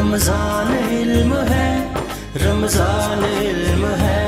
رمضان علم ہے، رمضان علم ہے۔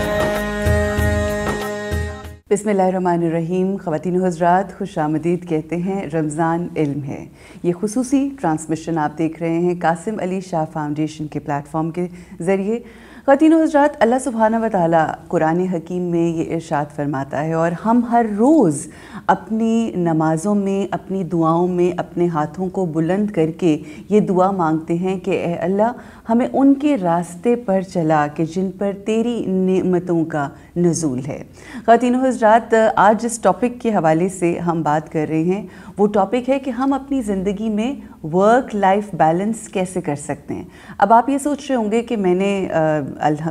بسم اللہ الرحمن الرحیم۔ خواتین و حضرات، خوش آمدید کہتے ہیں۔ رمضان علم ہے، یہ خصوصی ٹرانسمیشن آپ دیکھ رہے ہیں قاسم علی شاہ فاؤنڈیشن کے پلیٹ فارم کے ذریعے۔ خواتین و حضرات، اللہ سبحانہ و تعالیٰ قرآن حکیم میں یہ ارشاد فرماتا ہے، اور ہم ہر روز اپنی نمازوں میں، اپنی دعاؤں میں اپنے ہاتھوں کو بلند کر کے یہ دعا مانگتے ہیں کہ اے اللہ ہمیں ان کے راستے پر چلا کہ جن پر تیری نعمتوں کا نزول ہے۔ خواتین و حضرات، آج جس ٹاپک کے حوالے سے ہم بات کر رہے ہیں وہ ٹاپک ہے کہ ہم اپنی زندگی میں ورک لائف بیلنس کیسے کر سکتے ہیں۔ اب آپ یہ سوچ رہے ہوں گے کہ میں نے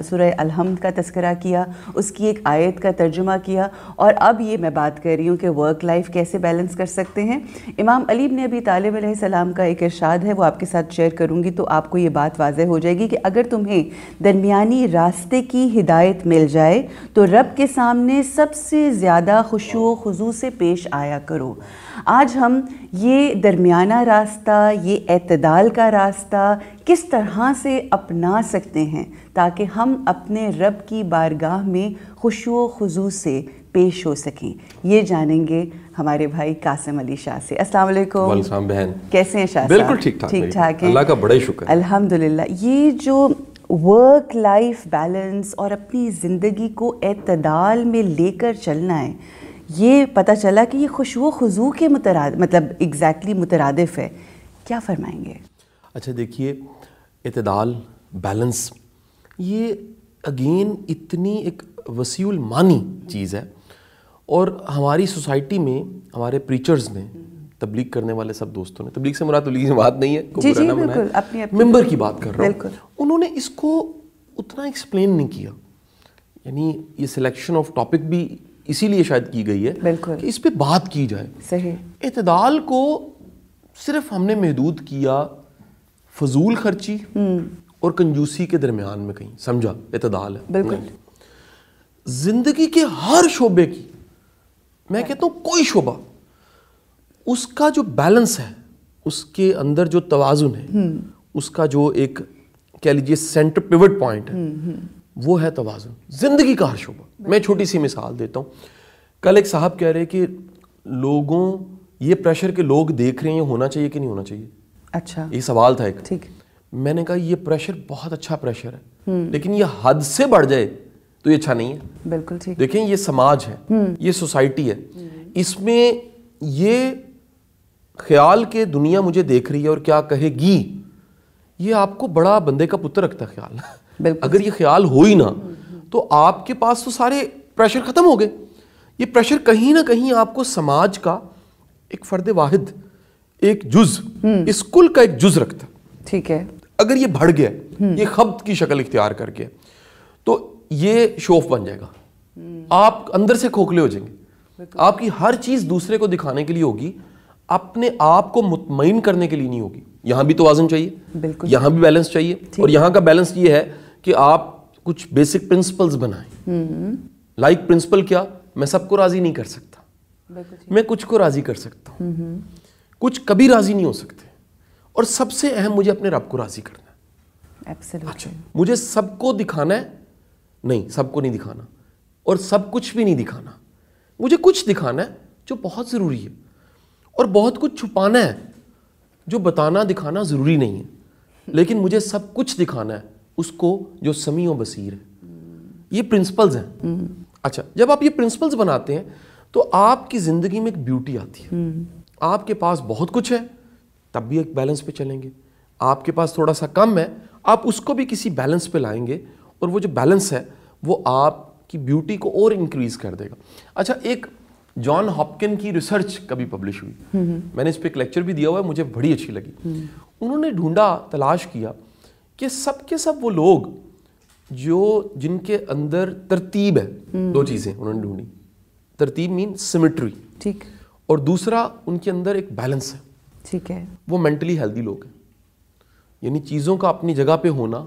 سورہ الحمد کا تذکرہ کیا، اس کی ایک آیت کا ترجمہ کیا، اور اب یہ میں بات کر رہی ہوں کہ ورک لائف کیسے بیلنس کر سکتے ہیں۔ امام علی بن ابی طالب علیہ السلام کا ایک ارشاد ہے، وہ آپ کے ساتھ شیئر کروں گی تو آپ کو یہ بات واضح ہو جائے گی کہ اگر تمہیں درمیانی راستے کی ہدایت مل جائے تو رب کے سامنے سب سے زیادہ خشوع و خضوع سے پیش آیا کرو۔ آج ہم یہ درمیانہ راستہ، یہ اعتدال کا راستہ کس طرح سے اپنا سکتے ہیں تاکہ ہم اپنے رب کی بارگاہ میں خشوع و خضوع سے پیش ہو سکیں، یہ جانیں گے ہمارے بھائی قاسم علی شاہ سے۔ السلام علیکم۔ وعلیکم السلام بہن، کیسے ہیں شاہ صاحب؟ بالکل ٹھیک ٹھاک ہیں، اللہ کا بڑا شکر۔ الحمدللہ۔ یہ جو ورک لائف بیلنس اور اپنی زندگی کو اعتدال میں لے کر چلنا ہے، یہ پتہ چلا کہ یہ خشوع و خضوع کے ایگزیکٹلی مترادف ہے، کیا فرمائیں گے؟ اچھا دیکھیے، اعتدال، بیلنس، یہ اگین اتنی ایک وسیع المعنی چیز ہے، اور ہماری سوسائٹی میں ہمارے پریچرز نے، تبلیغ کرنے والے سب دوستوں نے، تبلیغ سے مراد تبلیغ سے بات نہیں ہے، جی جی بالکل، ممبر کی بات کر رہا ہوں، انہوں نے اس کو اتنا ایکسپلین نہیں کیا۔ یعنی یہ سلیکشن آف ٹاپک بھی اسی لیے شاید کی گئی ہے کہ اس پہ بات کی جائے۔ صحیح۔ اعتدال کو صرف ہم نے محدود کیا فضول خرچی اور کنجوسی کے درمیان میں، کہیں سمجھا اعتدال ہے؟ بالکل۔ زندگی کے ہر شعبے کی، میں کہتا ہوں کوئی شعبہ، اس کا جو بیلنس ہے، اس کے اندر جو توازن ہے، اس کا جو ایک کہہ لیجیے سینٹر پیوٹ پوائنٹ ہے، وہ ہے توازن۔ زندگی کا ہر شعبہ۔ میں چھوٹی سی مثال دیتا ہوں۔ کل ایک صاحب کہہ رہے کہ لوگوں یہ پریشر کہ لوگ دیکھ رہے ہیں، یہ ہونا چاہیے کہ نہیں ہونا چاہیے؟ اچھا، یہ سوال تھا ایک۔ ٹھیک۔ میں نے کہا یہ پریشر بہت اچھا پریشر ہے، لیکن یہ حد سے بڑھ جائے تو یہ اچھا نہیں ہے۔ بالکل ٹھیک۔ دیکھیں، یہ سماج ہے، یہ سوسائٹی ہے، اس میں یہ خیال کہ دنیا مجھے دیکھ رہی ہے اور کیا کہے گی، یہ آپ کو بڑا بندے کا پتر رکھتا ہے خیال۔ اگر یہ خیال ہو ہی نہ تو آپ کے پاس تو سارے پریشر ختم ہو گئے۔ یہ پریشر کہیں نہ کہیں آپ کو سماج کا ایک فرد واحد، ایک جز، اس کل کا ایک جز رکھتا ہے۔ ٹھیک ہے۔ اگر یہ بڑھ گیا، یہ خبط کی شکل اختیار کر کے، تو یہ شوف بن جائے گا، آپ اندر سے کھوکھلے ہو جائیں گے۔ آپ کی ہر چیز دوسرے کو دکھانے کے لیے ہوگی، اپنے آپ کو مطمئن کرنے کے لیے نہیں ہوگی۔ یہاں بھی توازن چاہیے، یہاں بھی بیلنس چاہیے، اور یہاں کا بیلنس یہ ہے کہ آپ کچھ بیسک پرنسپلز بنائیں۔ لائک پرنسپل کیا؟ میں سب کو راضی نہیں کر سکتا، میں کچھ کو راضی کر سکتا ہوں، کچھ کبھی راضی نہیں ہو سکتے، اور سب سے اہم مجھے اپنے رب کو راضی کرنا ہے۔ اچھا، مجھے سب کو دکھانا ہے؟ نہیں، سب کو نہیں دکھانا، اور سب کچھ بھی نہیں دکھانا۔ مجھے کچھ دکھانا ہے جو بہت ضروری ہے، اور بہت کچھ چھپانا ہے جو بتانا دکھانا ضروری نہیں ہے، لیکن مجھے سب کچھ دکھانا ہے اس کو جو سمیع و بصیر ہے۔ یہ پرنسپلز ہیں۔ اچھا، جب آپ یہ پرنسپلز بناتے ہیں تو آپ کی زندگی میں ایک بیوٹی آتی ہے۔ آپ کے پاس بہت کچھ ہے تب بھی ایک بیلنس پہ چلیں گے، آپ کے پاس تھوڑا سا کم ہے آپ اس کو بھی کسی بیلنس پہ لائیں گے، اور وہ جو بیلنس ہے وہ آپ کی بیوٹی کو اور انکریز کر دے گا۔ اچھا، ایک جان ہاپکن کی ریسرچ کبھی پبلش ہوئی، میں نے اس پہ ایک لیکچر بھی دیا ہوا ہے، مجھے بڑی اچھی لگی۔ انہوں نے ڈھونڈا، تلاش کیا کہ سب کے سب وہ لوگ جن کے اندر ترتیب ہے، دو چیزیں انہوں نے ڈھونڈی۔ ترتیب مین سیمیٹری، ٹھیک، اور دوسرا ان کے اندر ایک بیلنس ہے، ٹھیک ہے، وہ مینٹلی ہیلدی لوگ ہیں۔ یعنی چیزوں کا اپنی جگہ پہ ہونا،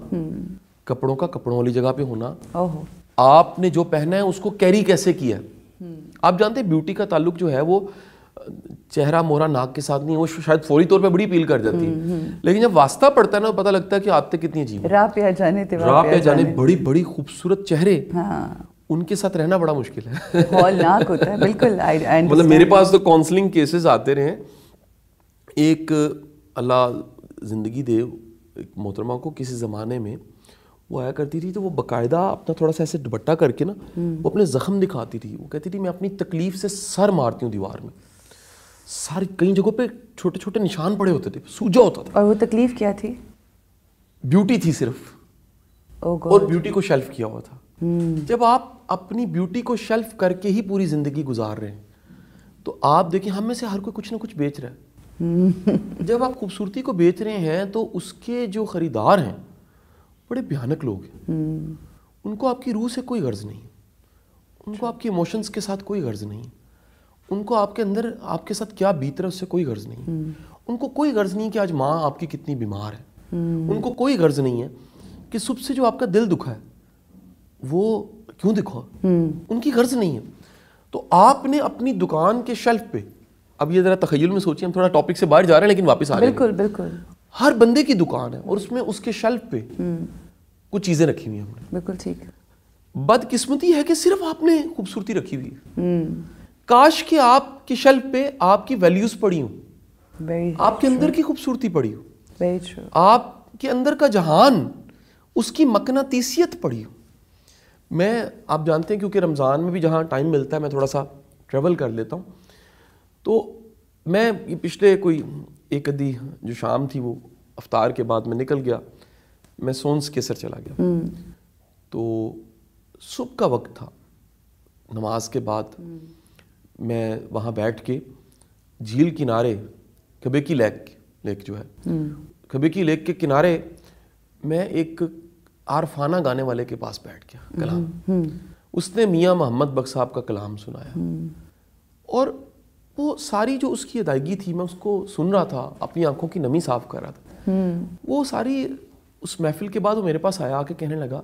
کپڑوں کا کپڑوں والی جگہ پہ ہونا، آپ نے جو پہنا ہے اس کو کیری کیسے کیا ہے۔ آپ جانتے ہیں بیوٹی کا تعلق جو ہے وہ چہرہ مورا ناک کے ساتھ نہیں ہے، وہ شاید فوری طور پہ بڑی اپیل کر جاتی ہے، لیکن جب واسطہ پڑتا ہے نا پتہ لگتا ہے کہ عادتیں کتنی عجیب ہیں. راہ پہ جانے بڑی بڑی خوبصورت چہرے، ان کے ساتھ رہنا بڑا مشکل ہے، ہولناک ہوتا ہے. بالکل مطلب میرے پاس تو کاؤنسلنگ کیسز آتے رہے ہیں. ایک اللہ زندگی دے ایک محترمہ کو کسی زمانے میں وہ آیا کرتی تھی تو وہ باقاعدہ اپنا تھوڑا سا ایسے دوپٹہ کر کے نا وہ اپنے زخم دکھاتی تھی. وہ کہتی تھی میں اپنی تکلیف سے سر مارتی ہوں دیوار میں، ساری کئی جگہوں پہ چھوٹے چھوٹے نشان پڑے ہوتے تھے، سوجا ہوتا تھا. اور وہ تکلیف کیا تھی؟ بیوٹی تھی صرف، اور بیوٹی کو شیلف کیا ہوا تھا. جب آپ اپنی بیوٹی کو شیلف کر کے ہی پوری زندگی گزار رہے ہیں تو آپ دیکھیں ہم میں سے ہر کوئی کچھ نہ کچھ بیچ رہا ہے. جب آپ خوبصورتی کو بیچ رہے ہیں تو اس کے جو خریدار ہیں بڑے بھیانک لوگ ہیں. ان کو آپ کی روح سے کوئی غرض نہیں، ان کو آپ کی ایموشنز کے ساتھ کوئی غرض نہیں، ان کو آپ کے اندر آپ کے ساتھ کیا بیت رہا ہے اس سے کوئی غرض نہیں. ان کو کوئی غرض نہیں کہ آج ماں آپ کی کتنی بیمار ہے. ان کو کوئی غرض نہیں ہے کہ صبح سے جو آپ کا دل دکھا ہے وہ کیوں دکھا، ان کی غرض نہیں ہے. تو آپ نے اپنی دکان کے شیلف پہ، اب یہ ذرا تخیل میں سوچیں، ہم تھوڑا ٹاپک سے باہر جا رہے ہیں لیکن واپس آ رہے ہیں. بالکل بالکل. ہر بندے کی دکان ہے اور اس میں اس کے شیلف پہ کچھ چیزیں رکھی ہوئی ہیں ہم نے. بالکل ٹھیک. بدقسمتی ہے کہ صرف آپ نے خوبصورتی رکھی ہوئی ہے. کاش کہ آپ کے شیلف پہ آپ کی ویلیوز پڑی ہوں، آپ کے اندر کی خوبصورتی پڑی ہو، آپ کے اندر کا جہان، اس کی مقناطیسیت پڑی ہو. میں آپ جانتے ہیں کیونکہ رمضان میں بھی جہاں ٹائم ملتا ہے میں تھوڑا سا ٹریول کر لیتا ہوں. تو میں یہ پچھلے کوئی ایک ادھی جو شام تھی وہ افطار کے بعد میں نکل گیا، میں سونس کیسر چلا گیا. تو صبح کا وقت تھا، نماز کے بعد میں وہاں بیٹھ کے جھیل کنارے کبیکی لیک جو ہے کبیکی لیک کے کنارے میں ایک عارفانہ گانے والے کے پاس بیٹھ گیا. کلام اس نے میاں محمد بخش صاحب کا کلام سنایا اور وہ ساری جو اس کی ادائیگی تھی میں اس کو سن رہا تھا، اپنی آنکھوں کی نمی صاف کر رہا تھا. وہ ساری اس محفل کے بعد وہ میرے پاس آیا، آ کے کہنے لگا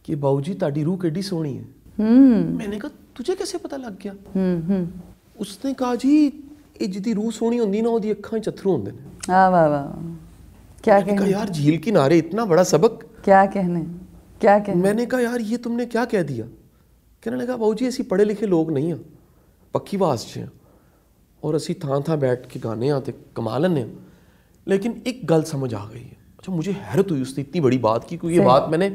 کہ باؤ جی تاڑی روح کیڈی سونی ہے. میں نے کہا تجھے کیسے پتہ لگ گیا؟ اس نے کہا جی یہ جدی روح سونی ہوندی نا وہ اکھاں چتھرو ہوندے نے. واہ واہ واہ، کیا کہنا. کہا یار جھیل کنارے اتنا بڑا سبق، کیا کہنے کیا کہنے. میں نے کہا یار یہ تم نے کیا کہہ دیا. کہنے لگا باؤ جی ایسی پڑھے لکھے لوگ نہیں ہیں، پکی باز چ ہیں اور اسی تھان تھان بیٹھ کے گانے آتے کما لینے ہیں. لیکن ایک گل سمجھ آ گئی ہے. اچھا مجھے حیرت ہوئی اس نے اتنی بڑی بات کی، کیونکہ یہ بات میں نے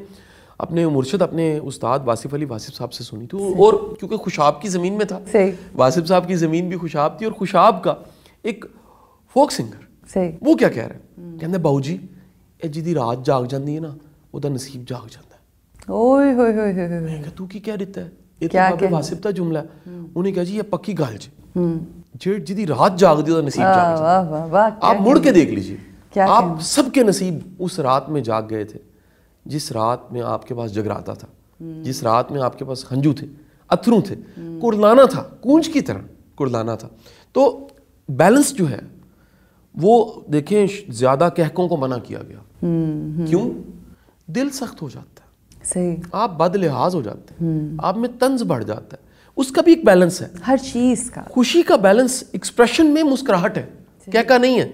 اپنے مرشد اپنے استاد واصف علی واصف صاحب سے سنی تھی، اور کیونکہ خوشاب کی زمین میں تھا، واصف صاحب کی زمین بھی خوشاب تھی، اور خوشاب کا ایک فوک سنگر وہ کیا کہہ رہا ہے، کہتے باؤ جی اے جدی رات جاگ جاندی ہے نا وہ دا نصیب جاگ جاتا ہے. اوئے ہوئے ہوئے ہوئے. میں کہا تو کی کہہ دیتا ہے، یہ تو بابے واصف دا جملہ ہے. انہیں کہا جی یہ پکی گل جی، جدی رات جاگ دی دا نصیب جاگ جاتا ہے. آپ مڑ کے دیکھ لیجیے، آپ سب کے نصیب اس رات میں جاگ گئے تھے جس رات میں آپ کے پاس جگراتا تھا، جس رات میں آپ کے پاس ہنجو تھے، اتھرو تھے، کڑلانا تھا، کونج کی طرح کڑلانا تھا. تو بیلنس جو ہے وہ دیکھیں زیادہ کہکوں کو منع کیا گیا. کیوں؟ دل سخت ہو جاتا ہے، صحیح، آپ بد لحاظ ہو جاتے ہیں، آپ میں طنز بڑھ جاتا ہے. اس کا بھی ایک بیلنس ہے، ہر چیز کا. خوشی کا بیلنس ایکسپریشن میں مسکراہٹ ہے، کہکا نہیں ہے،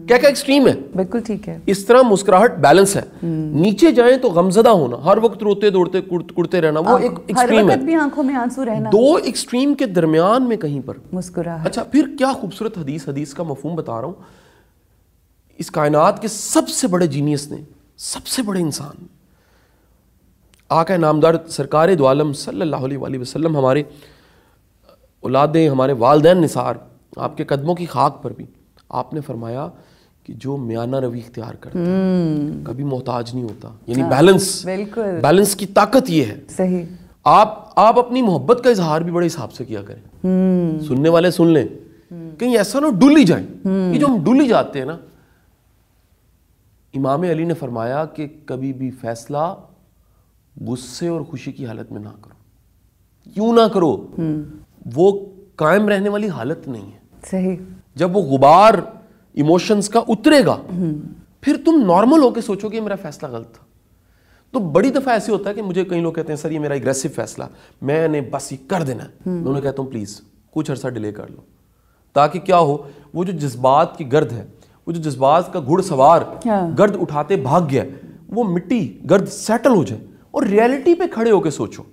کہکا ایکسٹریم ہے. بالکل ٹھیک ہے. اس طرح مسکراہٹ بیلنس ہے. نیچے جائیں تو غمزدہ ہونا، ہر وقت روتے دوڑتے کڑتے رہنا، وہ ایک ایکسٹریم ہے. بھی آنکھوں میں آنسو رہنا، دو ایکسٹریم کے درمیان میں کہیں پر مسکراہٹ. اچھا پھر کیا خوبصورت حدیث کا مفہوم بتا رہا ہوں. اس کائنات کے سب سے بڑے جینیس نے، سب سے بڑے انسان، آقا نامدار سرکار دو عالم صلی اللہ علیہ وآلہ وسلم، ہمارے اولادیں، ہمارے والدین نثار، آپ کے قدموں کی خاک پر بھی آپ نے فرمایا کہ جو میانہ روی اختیار کرتا ہے کبھی محتاج نہیں ہوتا. یعنی بیلنس کی طاقت یہ ہے. صحیح. آپ اپنی محبت کا اظہار بھی بڑے حساب سے کیا کریں. سننے والے سن لیں، کہیں ایسا نہ ڈل ہی جائیں. یہ جو ہم ڈل ہی جاتے ہیں نا، امام علی نے فرمایا کہ کبھی بھی فیصلہ غصے اور خوشی کی حالت میں نہ کرو. کیوں نہ کرو؟ وہ قائم رہنے والی حالت نہیں ہے. صحیح. جب وہ غبار ایموشنز کا اترے گا پھر تم نارمل ہو کے سوچو کہ میرا فیصلہ غلط تھا. تو بڑی دفعہ ایسے ہوتا ہے کہ مجھے کئی لوگ کہتے ہیں سر یہ میرا اگریسو فیصلہ، میں نے بس یہ کر دینا ہے. میں انہیں کہتا ہوں پلیز کچھ عرصہ ڈیلے کر لو، تاکہ کیا ہو, وہ جو جذبات کی گرد ہے, وہ جو جذبات کا گھڑ سوار گرد اٹھاتے بھاگ گیا, وہ مٹی گرد سیٹل ہو جائے اور ریئلٹی پہ کھڑے ہو کے سوچو.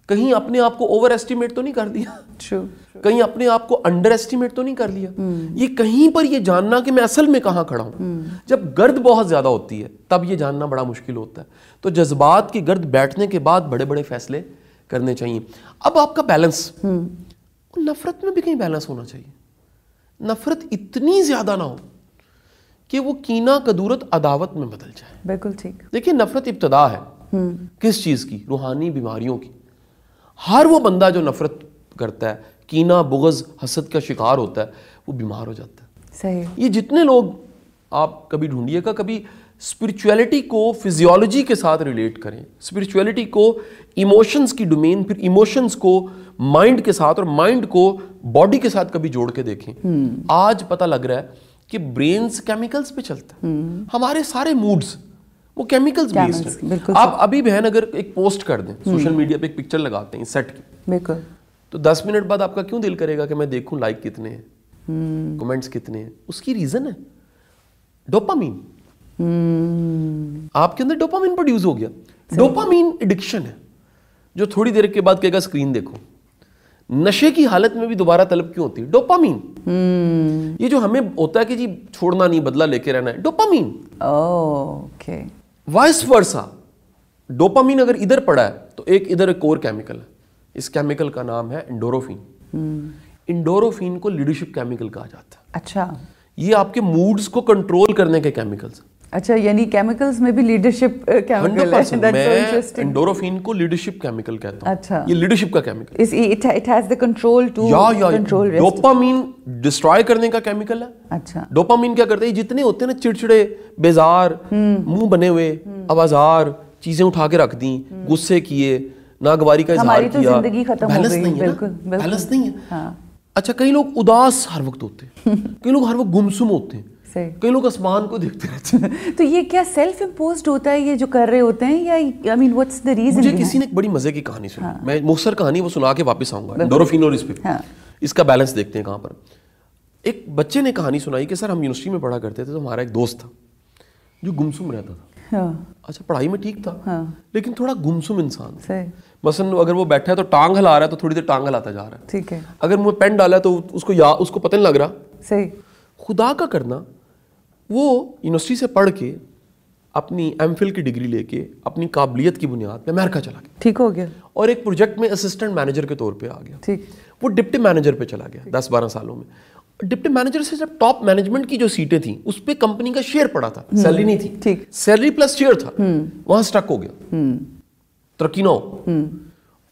کہیں اپنے آپ کو اوور ایسٹیمیٹ تو نہیں کر دیا, کہیں اپنے آپ کو انڈر ایسٹیمیٹ تو نہیں کر لیا. یہ کہیں پر یہ جاننا کہ میں اصل میں کہاں کھڑا ہوں, جب گرد بہت زیادہ ہوتی ہے تب یہ جاننا بڑا مشکل ہوتا ہے. تو جذبات کی گرد بیٹھنے کے بعد بڑے بڑے فیصلے کرنے چاہیے. اب آپ کا بیلنس, نفرت میں بھی کہیں بیلنس ہونا چاہیے. نفرت اتنی زیادہ نہ ہو کہ وہ کینہ کدورت عداوت میں بدل جائے. بالکل ٹھیک. دیکھیں نفرت ابتدا ہے کس چیز کی؟ روحانی بیماریوں کی. ہر وہ بندہ جو نفرت کرتا ہے, کینہ بغض حسد کا شکار ہوتا ہے, وہ بیمار ہو جاتا ہے. صحیح. یہ جتنے لوگ آپ کبھی ڈھونڈیے گا, کبھی اسپرچویلٹی کو فزیولوجی کے ساتھ ریلیٹ کریں, اسپرچویلٹی کو ایموشنز کی ڈومین, پھر ایموشنز کو مائنڈ کے ساتھ اور مائنڈ کو باڈی کے ساتھ کبھی جوڑ کے دیکھیں. آج پتہ لگ رہا ہے کہ برینز کیمیکلز پہ چلتا ہے. ہمارے سارے موڈز وہ کیمیکلز بیسڈ ہیں. آپ ابھی بہن اگر ایک پوسٹ کر دیں سوشل میڈیا پہ, ایک پکچر لگاتے ہیں سیٹ کی, بالکل, تو 10 منٹ بعد آپ کا کیوں دل کرے گا کہ میں دیکھوں لائک کتنے ہیں, کمنٹس کتنے ہیں؟ اس کی ریزن ہے ڈوپامین. آپ کے اندر ڈوپامین پروڈیوس ہو گیا. ڈوپامین ایڈکشن ہے جو تھوڑی دیر کے بعد کہے گا اسکرین دیکھو. نشے کی حالت میں بھی دوبارہ طلب کیوں ہوتی ہے؟ ڈوپامین. یہ جو ہمیں ہوتا ہے کہ جی چھوڑنا نہیں, بدلہ لے کے رہنا ہے, dopamine. Okay. Vice versa, dopamine اگر ادھر پڑا ہے تو ایک ادھر ایک اور کیمیکل ہے, اس کیمیکل کا نام ہے انڈوروفین. انڈوروفین کو لیڈرشپ کیمیکل کہا جاتا ہے. اچھا. یہ آپ کے موڈز کو کنٹرول کرنے کے کیمیکلز. اچھا, یعنی کیمیکلز میں بھی لیڈرشپ کیمیکل ہے. میں انڈوروفین کو لیڈرشپ کیمیکل کہتا ہوں. اچھا. یہ لیڈرشپ کا chemical, it has the control to control. Dopamine destroy کرنے کا کیمیکل ہے. اچھا. ڈوپامین کیا کرتے ہیں؟ جتنے ہوتے ہیں نا چڑچڑے, بیزار, منہ بنے ہوئے, آوازار, چیزیں اٹھا کے رکھ دیں, غصے کیے, ناگواری کا اظہار کیا, ہماری تو زندگی ختم ہو گئی. بالکل بیلنس نہیں ہے. اچھا, کئی لوگ اداس ہر وقت ہوتے ہیں, کئی لوگ ہر وقت گمسم ہوتے ہیں, کئی لوگ آسمان کو دیکھتے رہتے ہیں. تو یہ کیا سیلف امپوزڈ ہوتا ہے یہ جو کر رہے ہوتے ہیں, یا آئی مین واٹس دی ریزن؟ مجھے کسی نے ایک بڑی مزے کی کہانی سنی, میں مختصر کہانی وہ سنا کے واپس آؤں گا انڈوروفین اور اس پہ. اس کا بیلنس دیکھتے ہیں کہاں پر. ایک بچے نے کہانی سنائی کہ سر ہم یونیورسٹی میں پڑھا کرتے تھے, تو ہمارا ایک دوست تھا جو گمسم رہتا تھا. اچھا, پڑھائی میں ٹھیک تھا لیکن تھوڑا گمسم انسان تھا. مثلا اگر وہ بیٹھا ہے تو ٹانگ ہلا رہا ہے تو تھوڑی دیر ٹانگ ہلاتا جا رہا ہے. ٹھیک ہے. اگر منہ پین ڈالا ہے تو اس کو پتہ نہیں لگ رہا. صحیح. خدا کا کرنا, وہ یونیورسٹی سے پڑھ کے اپنی ایم فل کی ڈگری لے کے اپنی قابلیت کی بنیاد پہ امریکہ چلا گیا. ٹھیک ہو گیا. اور ایک پروجیکٹ میں اسسٹنٹ مینیجر کے طور پہ آ گیا. ٹھیک. وہ ڈپٹی مینیجر پہ چلا گیا 10-12 سالوں میں. ڈپٹی مینیجر سے جب ٹاپ مینجمنٹ کی جو سیٹیں تھیں اس پہ کمپنی کا شیئر پڑا تھا, سیلری نہیں تھی. ٹھیک. سیلری پلس شیئر تھا, وہاں سٹک ہو گیا, ترقی نہ ہو.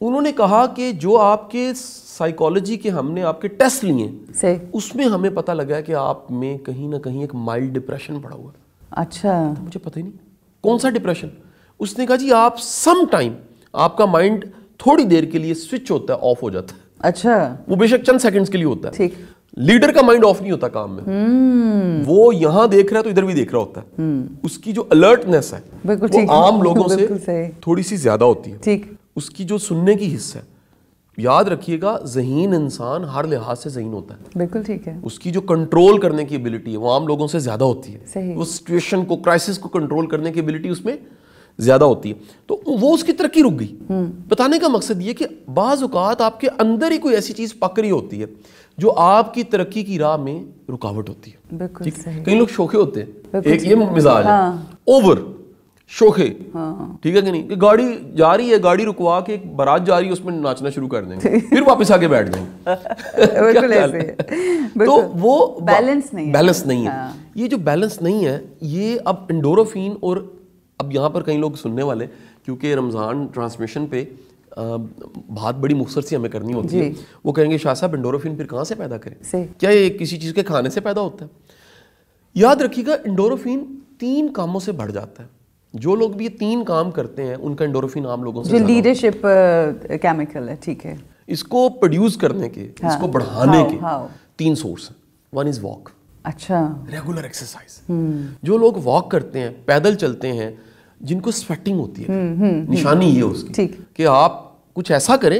انہوں نے کہا کہ جو آپ کے سائیکالوجی کے ہم نے آپ کے ٹیسٹ لیے اس میں ہمیں پتہ لگا ہے کہ آپ میں کہیں نہ کہیں ایک مائلڈ ڈپریشن پڑا ہوا ہے. اچھا. مجھے پتہ ہی نہیں کون سا ڈپریشن. اس نے کہا جی آپ سم ٹائم آپ کا مائنڈ تھوڑی دیر کے لیے سوئچ ہوتا ہے, آف ہو جاتا ہے. اچھا. وہ بے شک چند سیکنڈز کے لیے ہوتا ہے. ٹھیک. لیڈر کا مائنڈ آف نہیں ہوتا کام میں, وہ یہاں دیکھ رہا ہے تو ادھر بھی دیکھ رہا ہوتا ہے. اس کی جو الرٹنس ہے وہ عام لوگوں سے تھوڑی سی زیادہ ہوتی ہے. ٹھیک. اس کی جو سننے کی حصہ ہے, یاد رکھیے گا ذہین انسان ہر لحاظ سے ذہین ہوتا ہے. بالکل ٹھیک ہے. اس کی جو کنٹرول کرنے کی ایبلٹی ہے وہ عام لوگوں سے زیادہ ہوتی ہے. صحیح. وہ سچویشن کو, کرائسس کو کنٹرول کرنے کی ایبلٹی اس میں زیادہ ہوتی ہے. تو وہ اس کی ترقی رک گئی. بتانے کا مقصد یہ کہ بعض اوقات آپ کے اندر ہی کوئی ایسی چیز پک رہی ہوتی ہے جو آپ کی ترقی کی راہ میں رکاوٹ ہوتی ہے. بالکل صحیح. کئی لوگ شوخے ہوتے ہیں, ایک یہ مزاج ہے اوور شوخے, ٹھیک ہے کہ نہیں, کہ گاڑی جا رہی ہے, گاڑی رکوا کے ایک بارات جا رہی ہے اس میں ناچنا شروع کر دیں گے, پھر واپس آ کے بیٹھ جائیں گے. تو وہ بیلنس نہیں ہے. یہ جو بیلنس نہیں ہے یہ اب انڈوروفین, اور اب یہاں پر کئی لوگ سننے والے, کیونکہ رمضان ٹرانسمیشن پہ بات بڑی مختصر سی ہمیں کرنی ہوتی ہے, وہ کہیں گے شاہ صاحب انڈوروفین پھر کہاں سے پیدا کریں, کیا یہ کسی چیز کے کھانے سے پیدا ہوتا ہے؟ یاد رکھیے گا انڈوروفین 3 کاموں سے بڑھ جاتا ہے. جو لوگ بھی یہ 3 کام کرتے ہیں ان کا انڈوروفین عام لوگوں سے جو لیڈرشپ کیمیکل ہے. ٹھیک ہے. اس کو پروڈیوس کرنے کے, اس کو بڑھانے کے 3 سورس ہیں. 1 از واک. اچھا. Regular exercise. جو لوگ واک کرتے ہیں, پیدل چلتے ہیں, جن کو سویٹنگ ہوتی ہے, نشانی یہ اس کی کہ آپ کچھ ایسا کریں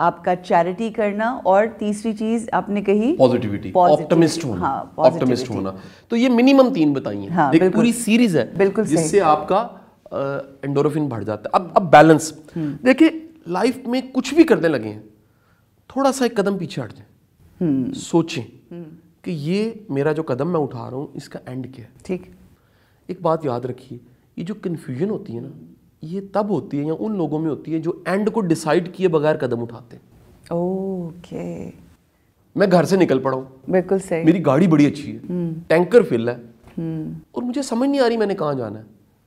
آپ کا چیریٹی کرنا, اور تیسری چیز آپ نے کہی پازیٹیوٹی, آپٹمسٹ ہونا. آپٹمسٹ ہونا, تو یہ منیمم 3 بتائی ہیں. ایک پوری سیریز ہے جس سے آپ کا انڈورفن بڑھ جاتا ہے. اب بیلنس دیکھیں, لائف میں کچھ بھی کرنے لگے ہیں, تھوڑا سا ایک قدم پیچھے ہٹ جائیں, سوچیں کہ یہ میرا جو قدم میں اٹھا رہا ہوں اس کا اینڈ کیا ہے. ٹھیک. ایک بات یاد رکھیے, یہ جو کنفیوژن ہوتی ہے نا, یہ تب ہوتی ہے یا ان لوگوں میں ہوتی ہے جو اینڈ کو ڈیسائیڈ کیے بغیر قدم اٹھاتے ہیں. اوکے. میں گھر سے نکل پڑا ہوں, بالکل صحیح, میری گاڑی بڑی اچھی ہے, ٹینکر فل ہے, اور مجھے سمجھ نہیں آ رہی میں نے کہاں جانا ہے.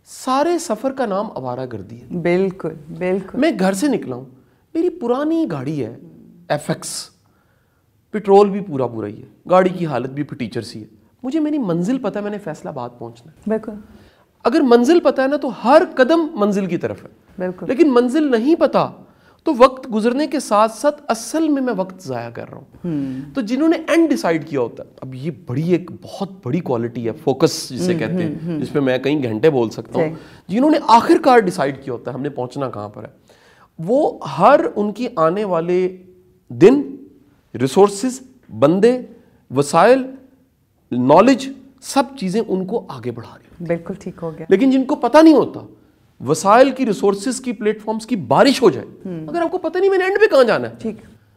سارے سفر کا نام آوارہ گردی ہے. بالکل بالکل. میں گھر سے نکلا ہوں, میری پرانی گاڑی ہے ایف ایکس, پیٹرول بھی پورا ہی ہے, گاڑی کی حالت بھی ٹیچر سی ہے. مجھے میری منزل پتہ ہے, میں نے فیصل آباد پہنچنا ہے. بالکل. اگر منزل پتہ ہے نا تو ہر قدم منزل کی طرف ہے. بالکل. لیکن منزل نہیں پتہ تو وقت گزرنے کے ساتھ ساتھ اصل میں وقت ضائع کر رہا ہوں. تو جنہوں نے اینڈ ڈیسائیڈ کیا ہوتا ہے, اب یہ ایک بہت بڑی کوالٹی ہے, فوکس جسے کہتے ہیں, جس پہ میں کئی گھنٹے بول سکتا ہوں. جنہوں نے آخر کار ڈیسائیڈ کیا ہوتا ہے ہم نے پہنچنا کہاں پر ہے, وہ ہر ان کی آنے والے دن, ریسورسز, بندے, وسائل, نالج, سب چیزیں ان کو آگے بڑھا رہی ہیں. بالکل ٹھیک ہو گیا. لیکن جن کو پتہ نہیں ہوتا, وسائل کی, ریسورسز کی, پلیٹ فارمز کی بارش ہو جائے, اگر آپ کو پتہ نہیں میں نے اینڈ پہ کہاں جانا ہے, ٹھیک,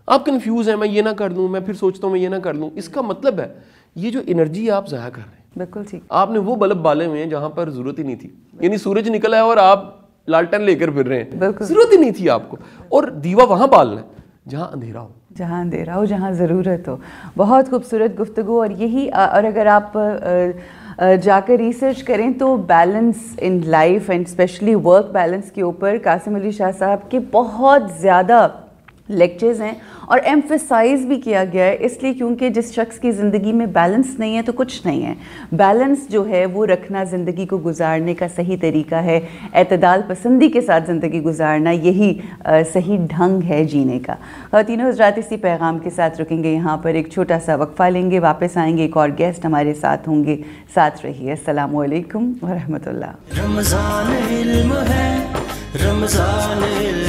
آپ کنفیوز ہیں, میں یہ نہ کر لوں, میں پھر سوچتا ہوں میں یہ نہ کر لوں, اس کا مطلب ہے یہ جو انرجی آپ ضائع کر رہے ہیں. بالکل ٹھیک. آپ نے وہ بلب بالے ہوئے ہیں جہاں پر ضرورت ہی نہیں تھی, یعنی سورج نکلا ہے اور آپ لالٹن لے کر پھر رہے ہیں, ضرورت ہی نہیں تھی آپ کو, اور دیوا وہاں بالنا ہے جہاں اندھیرا ہو, جہاں اندھیرا ہو, جہاں ضرورت ہو. بہت خوبصورت گفتگو. اور یہی, اور اگر آپ جا کر ریسرچ کریں تو balance in life and especially work balance کے اوپر قاسم علی شاہ صاحب کے بہت زیادہ لیکچرز ہیں, اور ایمفیسائز بھی کیا گیا ہے, اس لیے کیونکہ جس شخص کی زندگی میں بیلنس نہیں ہے تو کچھ نہیں ہے. بیلنس جو ہے وہ رکھنا زندگی کو گزارنے کا صحیح طریقہ ہے, اعتدال پسندی کے ساتھ زندگی گزارنا یہی صحیح ڈھنگ ہے جینے کا. خواتین و حضرات, اسی پیغام کے ساتھ رکیں گے یہاں پر, ایک چھوٹا سا وقفہ لیں گے, واپس آئیں گے, ایک اور گیسٹ ہمارے ساتھ ہوں گے. ساتھ رہیے. السلام علیکم ورحمۃ اللہ. رمضان علم ہے, رمضان علم